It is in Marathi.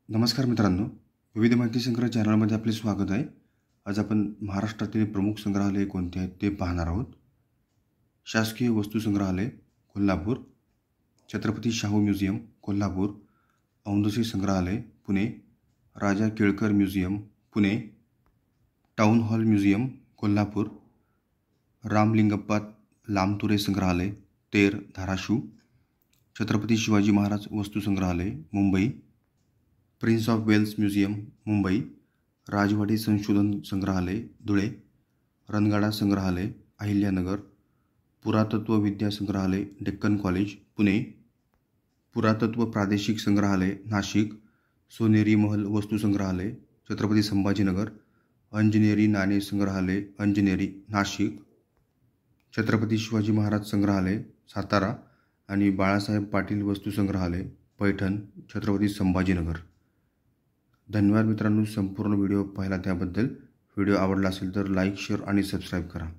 नमस्कार मित्रांनो, विविध माहिती संग्रह चॅनलमध्ये आपले स्वागत आहे. आज आपण महाराष्ट्रातील प्रमुख संग्रहालय कोणते आहेत ते पाहणार आहोत. शासकीय वस्तू संग्रहालय कोल्हापूर, छत्रपती शाहू म्युझियम कोल्हापूर, औंधशी संग्रहालय Pune, Raja Kelkar museum Pune, town hall museum Kolhapur, Ramalingappa Lamture संग्रहालय तेर धाराशिव, छत्रपती शिवाजी महाराज वस्तू संग्रहालय Mumbai, prince of Wales museum Mumbai, Rajwadi संशोधन संग्रहालय धुळे, रणगाडा संग्रहालय अहिल्यानगर, पुरातत्व विद्या संग्रहालय डेक्कन कॉलेज पुणे, पुरातत्व प्रादेशिक संग्रहालय नाशिक, सोनेरी महल वस्तू संग्रहालय छत्रपती संभाजीनगर, अंजनेरी नाणे संग्रहालय अंजनेरी नाशिक, छत्रपती शिवाजी महाराज संग्रहालय सातारा आणि बाळासाहेब पाटील वस्तू संग्रहालय पैठण छत्रपती संभाजीनगर. धन्यवाद मित्रांनो, संपूर्ण व्हिडिओ पाहिला त्याबद्दल. व्हिडिओ आवडला असेल तर लाईक, शेअर आणि सबस्क्राईब करा.